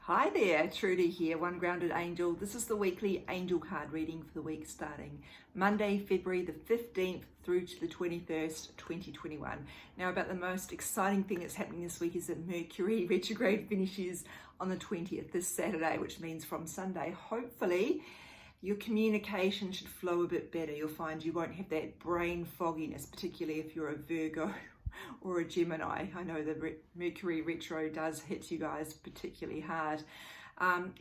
Hi there, Trudy here, One Grounded Angel. This is the weekly angel card reading for the week starting Monday, February the 15th through to the 21st, 2021. Now, about the most exciting thing that's happening this week is that Mercury retrograde finishes on the 20th, this Saturday, which means from Sunday, hopefully, your communication should flow a bit better. You'll find you won't have that brain fogginess, particularly if you're a Virgo or a Gemini. I know the Mercury retro does hit you guys particularly hard.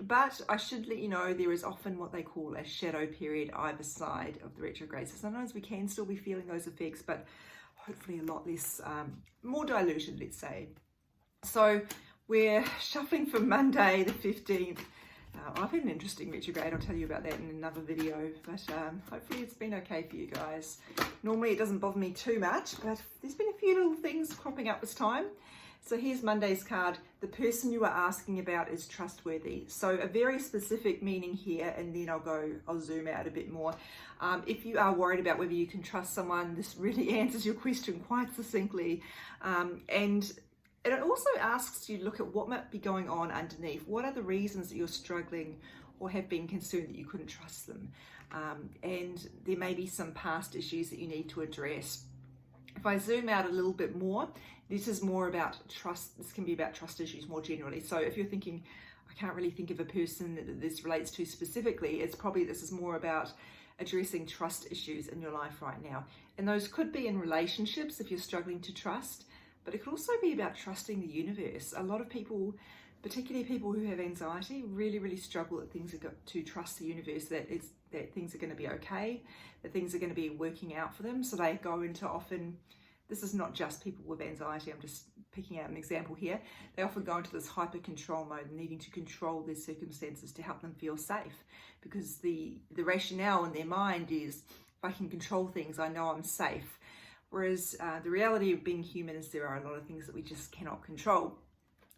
But I should let you know there is often what they call a shadow period either side of the retrograde. So sometimes we can still be feeling those effects, but hopefully a lot less, more diluted, let's say. So we're shuffling for Monday the 15th. I've had an interesting retrograde, I'll tell you about that in another video, but hopefully it's been okay for you guys. Normally it doesn't bother me too much, but there's been a few little things cropping up this time. So here's Monday's card. The person you are asking about is trustworthy. So a very specific meaning here, and then I'll zoom out a bit more. If you are worried about whether you can trust someone, this really answers your question quite succinctly. And it also asks you to look at what might be going on underneath. What are the reasons that you're struggling or have been concerned that you couldn't trust them? And there may be some past issues that you need to address. If I zoom out a little bit more, this is more about trust. This can be about trust issues more generally. So if you're thinking, I can't really think of a person that this relates to specifically, it's probably this is more about addressing trust issues in your life right now. And those could be in relationships if you're struggling to trust. But it could also be about trusting the universe. A lot of people, particularly people who have anxiety, really struggle at things to trust the universe, that things are going to be okay, that things are going to be working out for them. So they go into often, this is not just people with anxiety, I'm just picking out an example here. They often go into this hyper control mode, needing to control their circumstances to help them feel safe. Because the rationale in their mind is, if I can control things, I know I'm safe. Whereas the reality of being human is there are a lot of things that we just cannot control.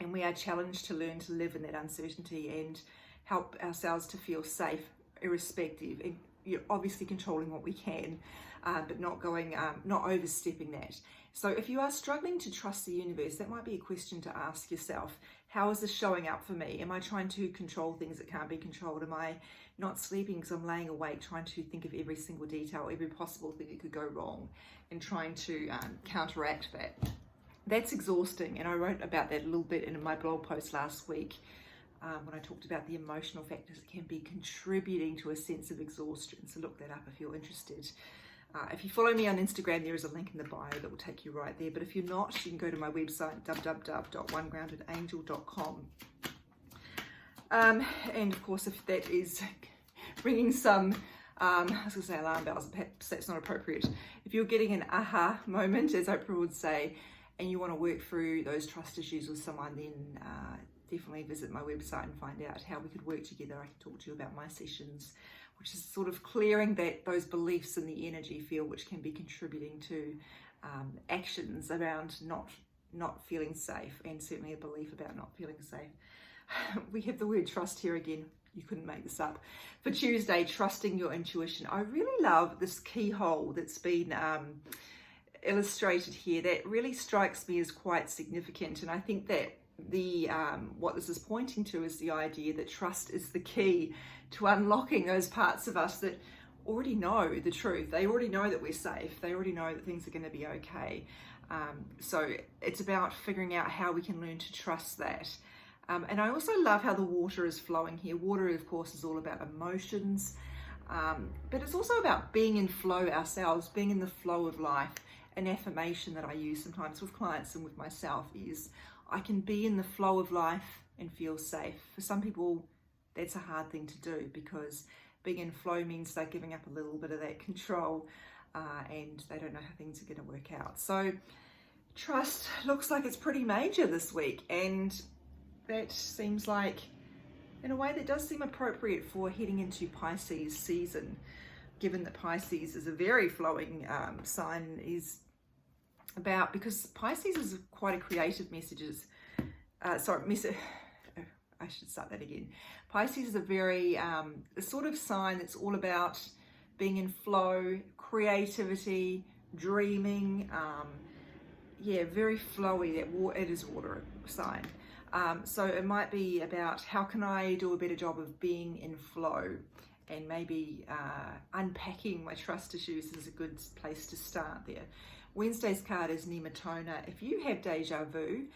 And we are challenged to learn to live in that uncertainty and help ourselves to feel safe, irrespective. And you're obviously controlling what we can, but not overstepping that. So if you are struggling to trust the universe, that might be a question to ask yourself. How is this showing up for me? Am I trying to control things that can't be controlled? Am I not sleeping because I'm laying awake trying to think of every single detail, every possible thing that could go wrong, and trying to counteract that? That's exhausting, and I wrote about that a little bit in my blog post last week when I talked about the emotional factors that can be contributing to a sense of exhaustion. So look that up if you're interested. If you follow me on Instagram, there is a link in the bio that will take you right there. But if you're not, you can go to my website, www.onegroundedangel.com. And of course, if that is ringing some, I was going to say alarm bells, perhaps that's not appropriate. If you're getting an aha moment, as Oprah would say, and you want to work through those trust issues with someone, then definitely visit my website and find out how we could work together. I can talk to you about my sessions, which is sort of clearing those beliefs in the energy field, which can be contributing to actions around not feeling safe, and certainly a belief about not feeling safe. We have the word trust here again. You couldn't make this up. For Tuesday, trusting your intuition. I really love this keyhole that's been illustrated here. That really strikes me as quite significant, and I think that what this is pointing to is the idea that trust is the key to unlocking those parts of us that already know the truth. They already know that we're safe. They already know that things are going to be okay. So it's about figuring out how we can learn to trust that. And I also love how the water is flowing here. Water, of course, is all about emotions, but it's also about being in flow ourselves, being in the flow of life. An affirmation that I use sometimes with clients and with myself is, I can be in the flow of life and feel safe. For some people, that's a hard thing to do, because being in flow means they're giving up a little bit of that control and they don't know how things are going to work out. So trust looks like it's pretty major this week, and that seems like, in a way, that does seem appropriate for heading into Pisces season, given that Pisces is a very flowing sign, because Pisces is quite a creative messages. I should start that again. Pisces is a very a sort of sign that's all about being in flow, creativity, dreaming. Very flowy. It is water sign. So it might be about how can I do a better job of being in flow, and maybe unpacking my trust issues is a good place to start there. Wednesday's card is Nematona. If you have deja vu,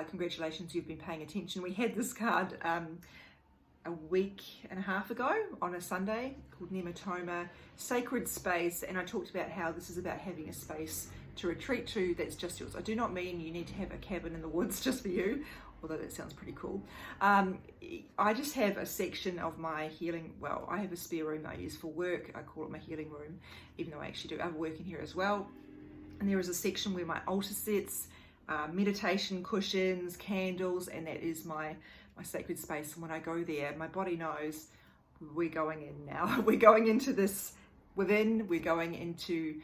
congratulations, you've been paying attention. We had this card a week and a half ago on a Sunday called Nematoma, Sacred Space, and I talked about how this is about having a space to retreat to that's just yours. I do not mean you need to have a cabin in the woods just for you, although that sounds pretty cool. I just have a section of my healing, well, I have a spare room I use for work. I call it my healing room, even though I actually do other work in here as well. And there is a section where my altar sits, meditation cushions, candles, and that is my sacred space. And when I go there, my body knows we're going in now. We're going into this within, we're going into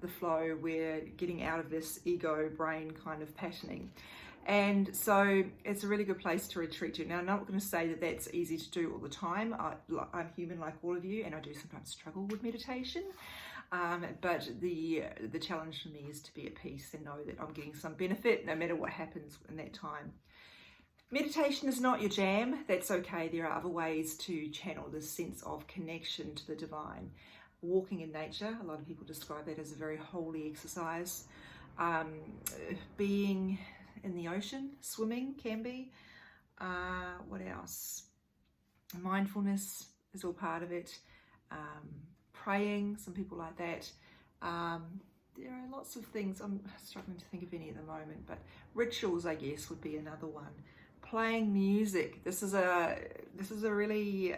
the flow, we're getting out of this ego brain kind of patterning. And so it's a really good place to retreat to. Now, I'm not going to say that that's easy to do all the time. I'm human like all of you, and I do sometimes struggle with meditation. But the challenge for me is to be at peace and know that I'm getting some benefit no matter what happens in that time. Meditation is not your jam. That's okay. There are other ways to channel this sense of connection to the divine. Walking in nature, a lot of people describe that as a very holy exercise. Being in the ocean, swimming can be. What else? Mindfulness is all part of it. Praying, some people like that. There are lots of things. I'm struggling to think of any at the moment, but rituals, I guess, would be another one. Playing music. This is a really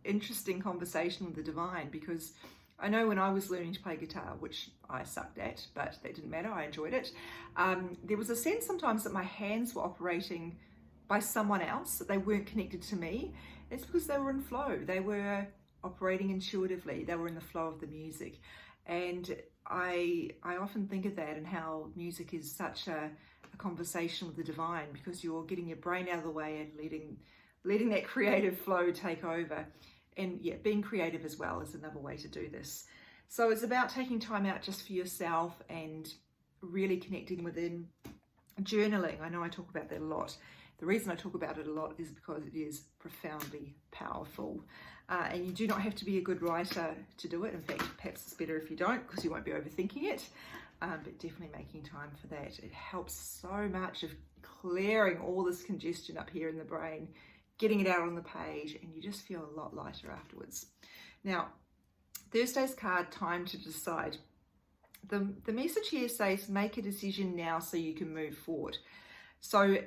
interesting conversation with the divine, because I know when I was learning to play guitar, which I sucked at, but that didn't matter, I enjoyed it, there was a sense sometimes that my hands were operating by someone else, that they weren't connected to me. It's because they were in flow. They were operating intuitively. They were in the flow of the music. And I often think of that and how music is such a conversation with the divine, because you're getting your brain out of the way and letting that creative flow take over. And yeah, being creative as well is another way to do this. So it's about taking time out just for yourself and really connecting within. Journaling, I know I talk about that a lot. The reason I talk about it a lot is because it is profoundly powerful. And you do not have to be a good writer to do it. In fact, perhaps it's better if you don't, because you won't be overthinking it. But definitely making time for that. It helps so much of clearing all this congestion up here in the brain, getting it out on the page, and you just feel a lot lighter afterwards. Now, Thursday's card, Time to Decide. The message here says, make a decision now so you can move forward. So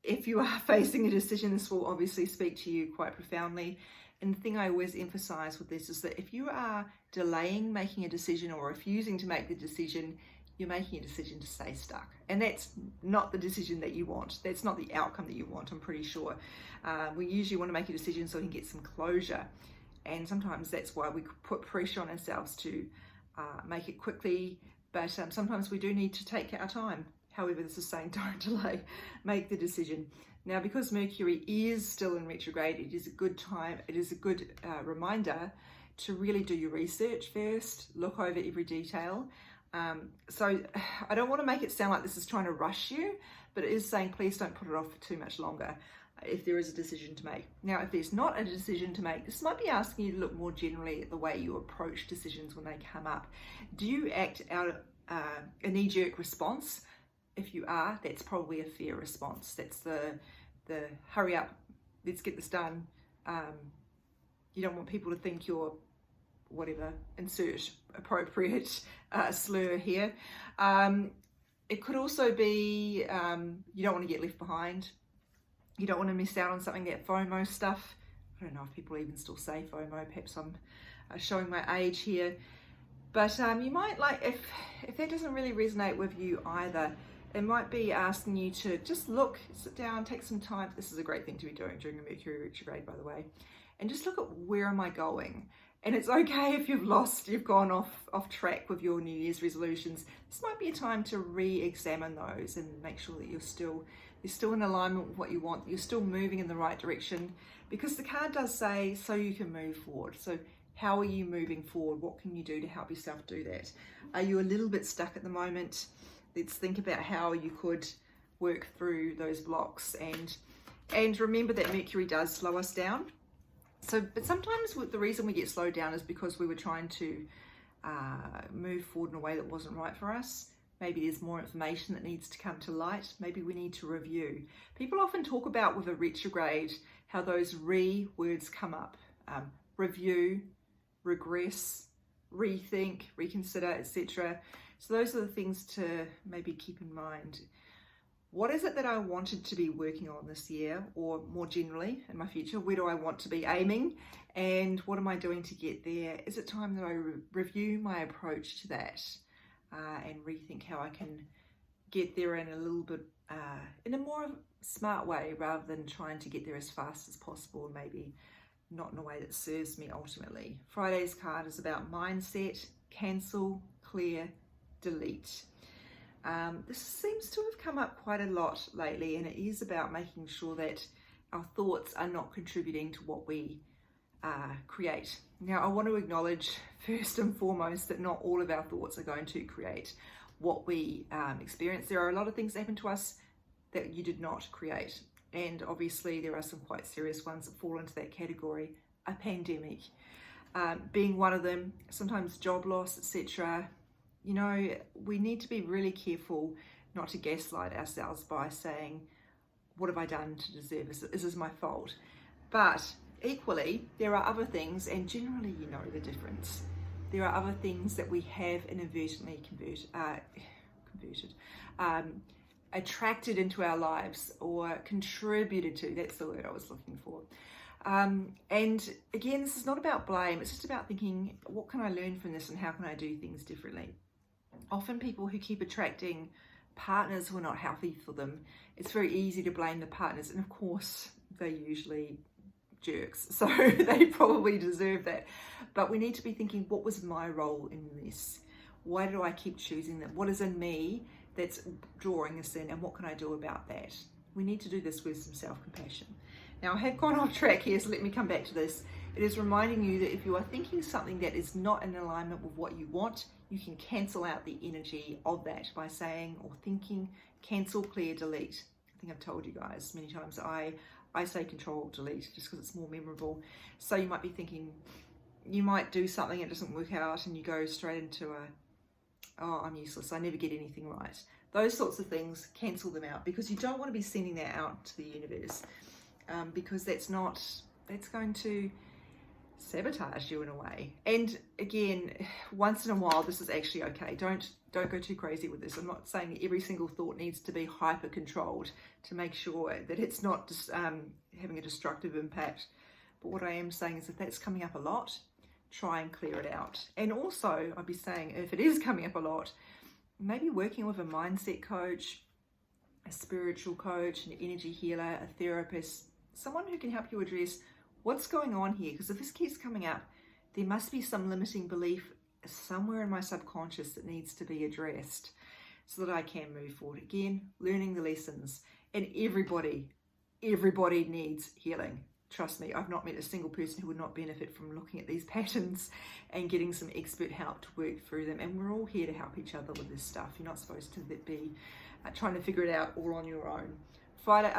if you are facing a decision, this will obviously speak to you quite profoundly. And the thing I always emphasize with this is that if you are delaying making a decision or refusing to make the decision, you're making a decision to stay stuck. And that's not the decision that you want. That's not the outcome that you want, I'm pretty sure. We usually want to make a decision so we can get some closure. And sometimes that's why we put pressure on ourselves to make it quickly. But sometimes we do need to take our time. However, this is saying don't delay, make the decision. Now, because Mercury is still in retrograde, it is a good time, it is a good reminder to really do your research first, look over every detail. So I don't want to make it sound like this is trying to rush you, but it is saying please don't put it off for too much longer if there is a decision to make. Now, if there's not a decision to make, this might be asking you to look more generally at the way you approach decisions when they come up. Do you act out of a knee-jerk response? If you are, that's probably a fear response. That's the hurry up, let's get this done. You don't want people to think you're whatever, insert appropriate slur here. It could also be you don't want to get left behind. You don't want to miss out on something, that FOMO stuff. I don't know if people even still say FOMO, perhaps I'm showing my age here. But you might, like, if that doesn't really resonate with you either, it might be asking you to just look, sit down, take some time. This is a great thing to be doing during a Mercury retrograde, by the way. And just look at where am I going? And it's okay if you've gone off track with your New Year's resolutions. This might be a time to re-examine those and make sure that you're still in alignment with what you want. You're still moving in the right direction, because the card does say, so you can move forward. So how are you moving forward? What can you do to help yourself do that? Are you a little bit stuck at the moment? Let's think about how you could work through those blocks and remember that Mercury does slow us down. So, but sometimes the reason we get slowed down is because we were trying to move forward in a way that wasn't right for us. Maybe there's more information that needs to come to light. Maybe we need to review. People often talk about with a retrograde how those words come up. Review, regress, rethink, reconsider, etc. So those are the things to maybe keep in mind. What is it that I wanted to be working on this year, or more generally in my future? Where do I want to be aiming, and what am I doing to get there? Is it time that I review my approach to that and rethink how I can get there in a little bit, in a more smart way, rather than trying to get there as fast as possible, and maybe not in a way that serves me ultimately. Friday's card is about mindset, cancel, clear, delete. This seems to have come up quite a lot lately, and it is about making sure that our thoughts are not contributing to what we create. Now, I want to acknowledge first and foremost that not all of our thoughts are going to create what we experience. There are a lot of things that happen to us that you did not create, and obviously there are some quite serious ones that fall into that category. A pandemic being one of them, sometimes job loss, etc. You know, we need to be really careful not to gaslight ourselves by saying, what have I done to deserve this? Is this my fault? But equally, there are other things, and generally you know the difference. There are other things that we have inadvertently attracted into our lives or contributed to. That's the word I was looking for. And again, this is not about blame. It's just about thinking, what can I learn from this and how can I do things differently? Often people who keep attracting partners who are not healthy for them, it's very easy to blame the partners. And of course, they're usually jerks, so they probably deserve that. But we need to be thinking, what was my role in this? Why do I keep choosing them? What is in me that's drawing us in, and what can I do about that? We need to do this with some self-compassion. Now, I have gone off track here, so let me come back to this. It is reminding you that if you are thinking something that is not in alignment with what you want, you can cancel out the energy of that by saying or thinking, cancel, clear, delete. I think I've told you guys many times I say control, delete, just because it's more memorable. So you might be thinking, you might do something, it doesn't work out, and you go straight into oh, I'm useless, I never get anything right. Those sorts of things, cancel them out, because you don't want to be sending that out to the universe, because that's going to sabotage you in a way. And again, once in a while, this is actually okay. Don't go too crazy with this. I'm not saying that every single thought needs to be hyper controlled to make sure that it's not just having a destructive impact. But what I am saying is, if that's coming up a lot, try and clear it out. And also, I'd be saying, if it is coming up a lot, maybe working with a mindset coach, a spiritual coach, an energy healer, a therapist, someone who can help you address what's going on here. Because if this keeps coming up, there must be some limiting belief somewhere in my subconscious that needs to be addressed so that I can move forward. Again, learning the lessons. And everybody needs healing. Trust me, I've not met a single person who would not benefit from looking at these patterns and getting some expert help to work through them. And we're all here to help each other with this stuff. You're not supposed to be trying to figure it out all on your own.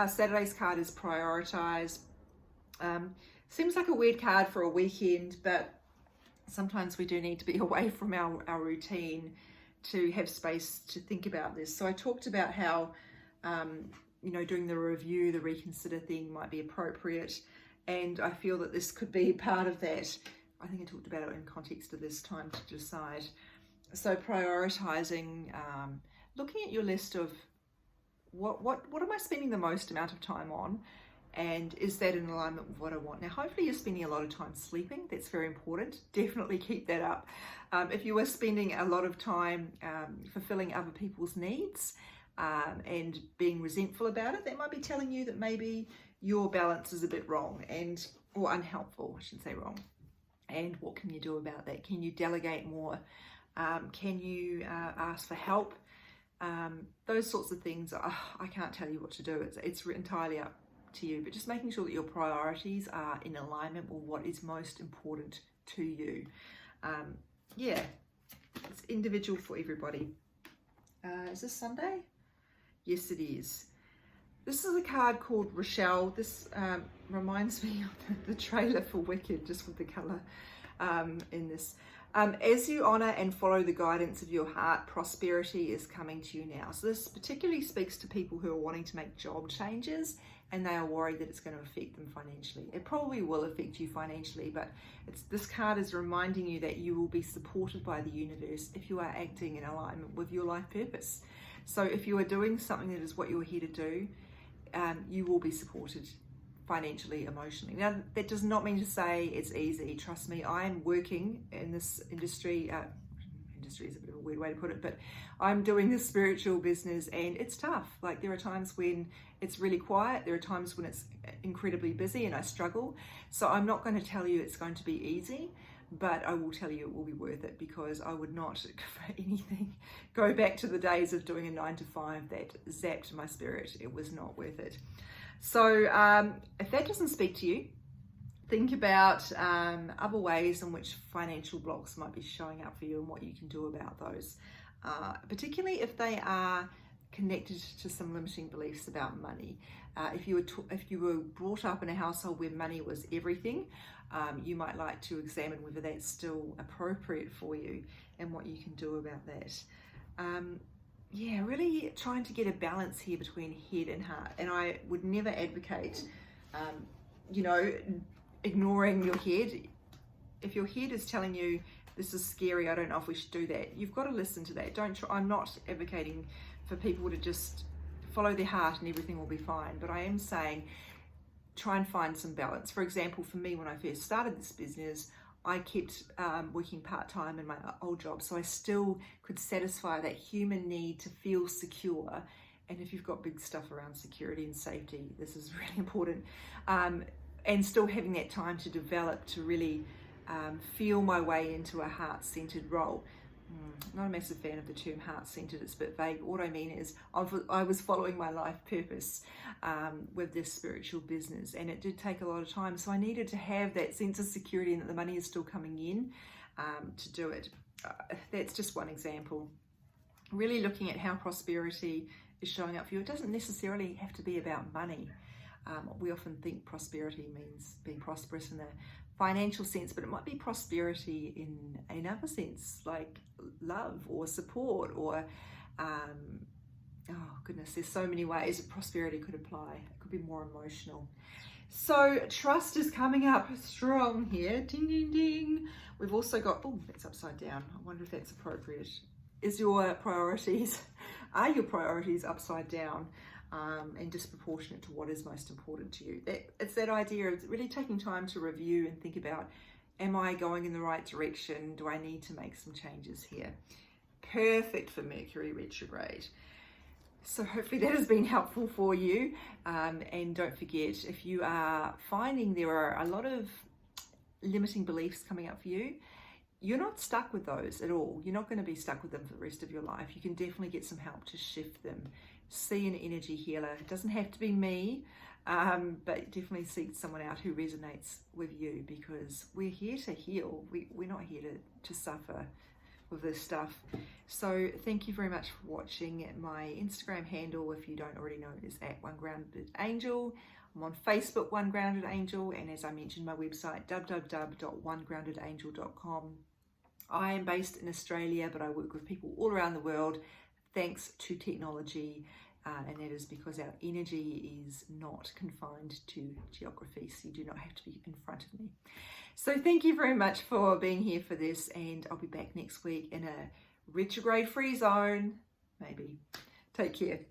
Saturday's card is prioritize. Seems like a weird card for a weekend, but sometimes we do need to be away from our routine to have space to think about this. So I talked about how, doing the review, the reconsider thing might be appropriate. And I feel that this could be part of that. I think I talked about it in context of this time to decide. So prioritizing, looking at your list of what am I spending the most amount of time on? And is that in alignment with what I want? Now, hopefully you're spending a lot of time sleeping. That's very important. Definitely keep that up. If you are spending a lot of time fulfilling other people's needs and being resentful about it, that might be telling you that maybe your balance is a bit wrong or unhelpful, I shouldn't say wrong. And what can you do about that? Can you delegate more? Can you ask for help? Those sorts of things, I can't tell you what to do. It's entirely up to you, but just making sure that your priorities are in alignment with what is most important to you. It's individual for everybody. Is this Sunday? Yes, it is. This is a card called Rochelle. This reminds me of the trailer for Wicked, just with the colour in this. As you honour and follow the guidance of your heart, prosperity is coming to you now. So this particularly speaks to people who are wanting to make job changes and they are worried that it's going to affect them financially. It probably will affect you financially, but this card is reminding you that you will be supported by the universe if you are acting in alignment with your life purpose. So if you are doing something that is what you're here to do, you will be supported financially, emotionally. Now, that does not mean to say it's easy. Trust me, I'm working in this industry. Industry is a bit of a weird way to put it, but I'm doing this spiritual business and it's tough. Like, there are times when it's really quiet. There are times when it's incredibly busy and I struggle. So I'm not going to tell you it's going to be easy, but I will tell you it will be worth it, because I would not for anything go back to the days of doing a 9-to-5 that zapped my spirit. It was not worth it. So if that doesn't speak to you, think about other ways in which financial blocks might be showing up for you and what you can do about those, particularly if they are connected to some limiting beliefs about money. If you were brought up in a household where money was everything, you might like to examine whether that's still appropriate for you and what you can do about that. Yeah, really trying to get a balance here between head and heart. And I would never advocate, ignoring your head. If your head is telling you this is scary, I don't know if we should do that, you've got to listen to that. I'm not advocating for people to just follow their heart and everything will be fine, but I am saying try and find some balance. For example, for me, when I first started this business, I kept working part-time in my old job, so I still could satisfy that human need to feel secure. And if you've got big stuff around security and safety, this is really important. And still having that time to develop, to really feel my way into a heart-centered role. Not a massive fan of the term heart-centered, it's a bit vague. What I mean is I was following my life purpose with this spiritual business, and it did take a lot of time. So I needed to have that sense of security and that the money is still coming in to do it. That's just one example. Really looking at how prosperity is showing up for you. It doesn't necessarily have to be about money. We often think prosperity means being prosperous in a financial sense, but it might be prosperity in another sense, like love or support or, oh goodness, there's so many ways that prosperity could apply. It could be more emotional. So trust is coming up strong here. Ding, ding, ding. We've also got, oh, that's upside down. I wonder if that's appropriate. Are your priorities upside down? And disproportionate to what is most important to you. It's that idea of really taking time to review and think about, am I going in the right direction? Do I need to make some changes here? Perfect for Mercury retrograde. So hopefully that has been helpful for you. And don't forget, if you are finding there are a lot of limiting beliefs coming up for you, you're not stuck with those at all. You're not going to be stuck with them for the rest of your life. You can definitely get some help to shift them. See an energy healer. It doesn't have to be me, but definitely seek someone out who resonates with you, because we're here to heal. We're not here to suffer with this stuff. So thank you very much for watching. My Instagram handle, if you don't already know, is @OneGroundedAngel. I'm on Facebook, One Grounded Angel, and as I mentioned, my website, www.onegroundedangel.com. I am based in Australia, but I work with people all around the world thanks to technology, and that is because our energy is not confined to geography, so you do not have to be in front of me. So thank you very much for being here for this, and I'll be back next week in a retrograde free zone, maybe. Take care.